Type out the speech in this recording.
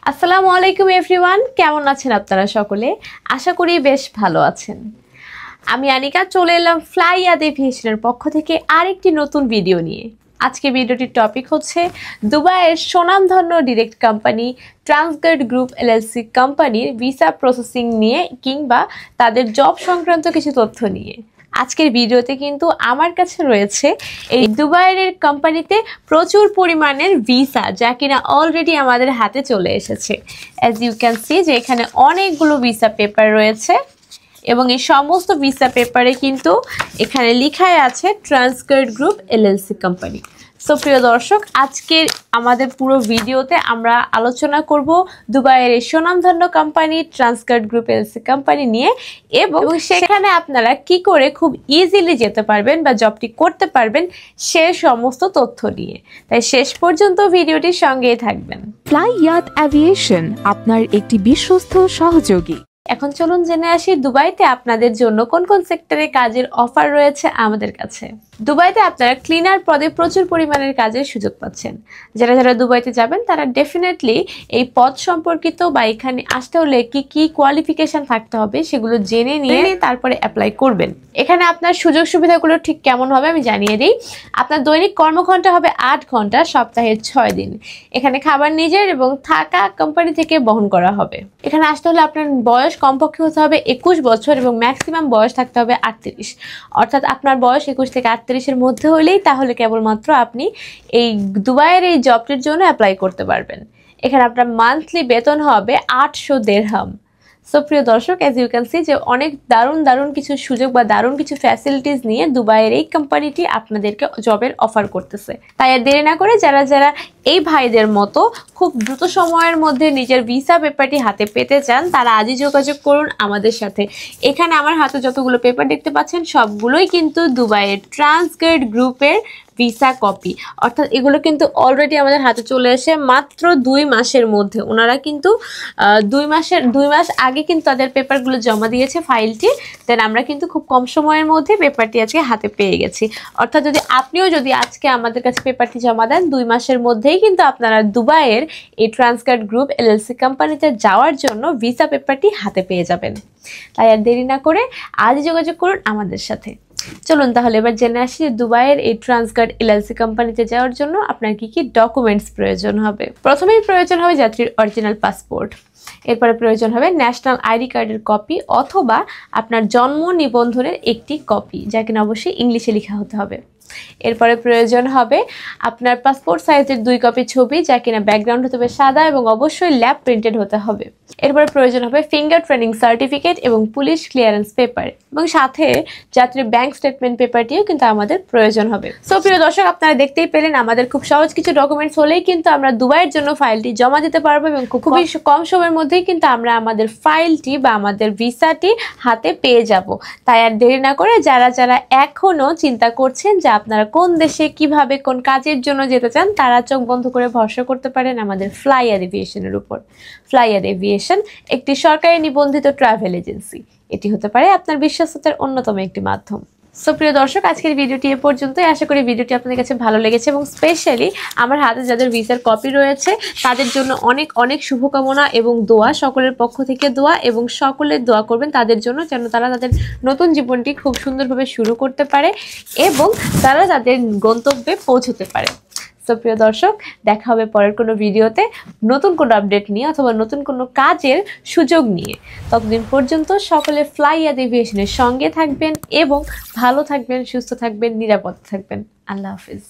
আসসালামু আলাইকুম এভরিওয়ান, কেমন আছেন আপনারা সকলে? আশা করি বেশ ভালো আছেন। আমি আনিকা চলে এলাম ফ্লাইয়াদ এভিয়েশনের পক্ষ থেকে আরেকটি নতুন ভিডিও নিয়ে। আজকে ভিডিওটির টপিক হচ্ছে দুবাইয়ের স্বনামধন্য direct company Transguard group LLC কোম্পানির ভিসা প্রসেসিং নিয়ে কিংবা তাদের জব সংক্রান্ত কিছু তথ্য নিয়ে। আজকের ভিডিওতে কিন্তু আমার কাছে রয়েছে এই দুবাইয়ের কোম্পানিতে প্রচুর পরিমাণের ভিসা, যা কিনা অলরেডি আমাদের হাতে চলে এসেছে। অ্যাজ ইউ ক্যান সি যে এখানে অনেকগুলো ভিসা পেপার রয়েছে এবং এই সমস্ত ভিসা পেপারে কিন্তু এখানে লেখাই আছে Transguard group LLC company. So প্রিয় দর্শক, আজকের আমাদের পুরো ভিডিওতে আমরা আলোচনা করব দুবাইয়ের এই স্বনামধন্য company Transguard group LLC company নিয়ে এবং সেখানে আপনারা কি করে খুব ইজিলি যেতে পারবেন বা জবটি করতে পারবেন সে সমস্ত তথ্য নিয়ে। তাই শেষ পর্যন্ত ভিডিওটির সঙ্গেই থাকবেন। ফ্লাইয়াদ এভিয়েশন আপনার একটি বিশ্বস্ত সহযোগী। এখন চলুন জেনে আসি দুবাইতে আপনাদের জন্য কোন কোন সেক্টরে কাজের অফার রয়েছে আমাদের কাছে। দুবাইতে আপনারা ক্লিনার পদে প্রচুর পরিমাণের কাজের সুযোগ পাচ্ছেন। যারা যারা দুবাইতে যাবেন তারা ডেফিনেটলি এই পদ সম্পর্কিত বা এখানে আসতে হলে কি কি কোয়ালিফিকেশন থাকতে হবে সেগুলো জেনে নিয়ে তারপরে অ্যাপ্লাই করবেন। এখানে আপনার সুযোগ সুবিধাগুলো ঠিক কেমন হবে আমি জানিয়ে দিই। আপনার দৈনিক কর্মঘণ্টা হবে 8 ঘন্টা, সপ্তাহে 6 দিন। এখানে খাবার নিজের এবং থাকা কোম্পানি থেকে বহন করা হবে। এখানে আসতে হলে আপনার বয়স কমপক্ষে হতে হবে 21 বছর এবং ম্যাক্সিমাম বয়স থাকতে হবে 38। অর্থাৎ আপনার বয়স 21 থেকে 38-এর মধ্যে হলেই তাহলে কেবলমাত্র আপনি এই দুবাইয়ের এই জবটির জন্য অ্যাপ্লাই করতে পারবেন। এখানে আপনার মান্থলি বেতন হবে 800 দিরহাম। সো প্রিয় দর্শক, অ্যাজ ইউ ক্যান সি যে অনেক দারুণ কিছু সুযোগ বা দারুণ কিছু ফ্যাসিলিটিস নিয়ে দুবাইয়ের এই কোম্পানিটি আপনাদেরকে জবের অফার করতেছে। তাই আর দেরি না করে যারা যারা এই ভাইদের মতো খুব দ্রুত সময়ের মধ্যে নিজের ভিসা পেপারটি হাতে পেতে চান তারা আজই যোগাযোগ করুন আমাদের সাথে। এখানে আমার হাতে যতগুলো পেপার দেখতে পাচ্ছেন সবগুলোই কিন্তু দুবাইয়ের ট্রান্সগার্ড গ্রুপের ভিসা কপি। অর্থাৎ এগুলো কিন্তু অলরেডি আমাদের হাতে চলে এসে মাত্র 2 মাসের মধ্যে। ওনারা কিন্তু 2 মাস আগে কিন্তু তাদের পেপারগুলো জমা দিয়েছে ফাইলটি, দেন আমরা কিন্তু খুব কম সময়ের মধ্যে পেপারটি আজকে হাতে পেয়ে গেছি। অর্থাৎ আপনিও যদি আজকে আমাদের কাছে পেপারটি জমা দেন 2 মাসের মধ্যেই কিন্তু আপনারা দুবাইয়ের এই ট্রান্সগার্ড গ্রুপ এলএলসি কোম্পানিতে যাওয়ার জন্য ভিসা পেপারটি হাতে পেয়ে যাবেন। তাই আর দেরি না করে আজই যোগাযোগ করুন আমাদের সাথে। চলুন তাহলে এবার জেনে আসি দুবাইয়ের এই ট্রান্সগার্ড এলএলসি কোম্পানিতে যাওয়ার জন্য আপনার কি কি ডকুমেন্টস প্রয়োজন হবে। প্রথমেই প্রয়োজন হবে যাত্রীর অরিজিনাল পাসপোর্ট। এরপরে প্রয়োজন হবে ন্যাশনাল আইডি কার্ডের কপি অথবা আপনার জন্ম নিবন্ধনের একটি কপি, যা কিনা অবশ্যই ইংলিশে লেখা হতে হবে। এরপরে প্রয়োজন হবে আপনার পাসপোর্ট সাইজের 2 কপি ছবি, যা কিনা ব্যাকগ্রাউন্ড হতে হবে সাদা এবং অবশ্যই ল্যাব প্রিন্টেড হতে হবে। এরপরে প্রয়োজন হবে ফিঙ্গার ট্রেনিং সার্টিফিকেট এবং পুলিশ ক্লিয়ারেন্স পেপার এবং সাথে যাত্রীর ব্যাংক স্টেটমেন্ট পেপারটিও কিন্তু আমাদের প্রয়োজন হবে। সো প্রিয় দর্শক, আপনারা দেখতেই পেলেন আমাদের খুব সহজ কিছু ডকুমেন্টস হলেই কিন্তু আমরা দুবাইয়ের জন্য ফাইলটি জমা দিতে পারবো এবং খুবই কম সময়ের মধ্যেই কিন্তু আমরা আমাদের ফাইলটি বা আমাদের ভিসাটি হাতে পেয়ে যাব। তাই আর দেরি না করে যারা যারা এখনো চিন্তা করছেন যে আপনারা কোন দেশে কিভাবে কোন কাজের জন্য যেতে চান তারা চোখ বন্ধ করে ভরসা করতে পারেন আমাদের ফ্লাইয়াদ এভিয়েশনের উপর। ফ্লাইয়াদ এভিয়েশন একটি সরকারি নিবন্ধিত ট্রাভেল এজেন্সি। এটি হতে পারে আপনার বিশ্বস্ততার অন্যতম একটি মাধ্যম। সো প্রিয় দর্শক, আজকের ভিডিওটি এ পর্যন্তই। আশা করি ভিডিওটি আপনাদের কাছে ভালো লেগেছে এবং স্পেশালি আমার হাতে যাদের ভিসার কপি রয়েছে তাদের জন্য অনেক শুভকামনা এবং দোয়া, সকলের পক্ষ থেকে দোয়া এবং সকলের দোয়া করবেন তাদের জন্য, যেন তারা তাদের নতুন জীবনটি খুব সুন্দরভাবে শুরু করতে পারে এবং তারা তাদের গন্তব্যে পৌঁছতে পারে। সো প্রিয় দর্শক, দেখা হবে পরের কোনো ভিডিওতে নতুন কোনো আপডেট নিয়ে অথবা নতুন কোনো কাজের সুযোগ নিয়ে। ততদিন পর্যন্ত সকলে ফ্লাইয়াদ এভিয়েশনের সঙ্গে থাকবেন এবং ভালো থাকবেন, সুস্থ থাকবেন, নিরাপদ থাকবেন। আল্লাহ হাফিজ।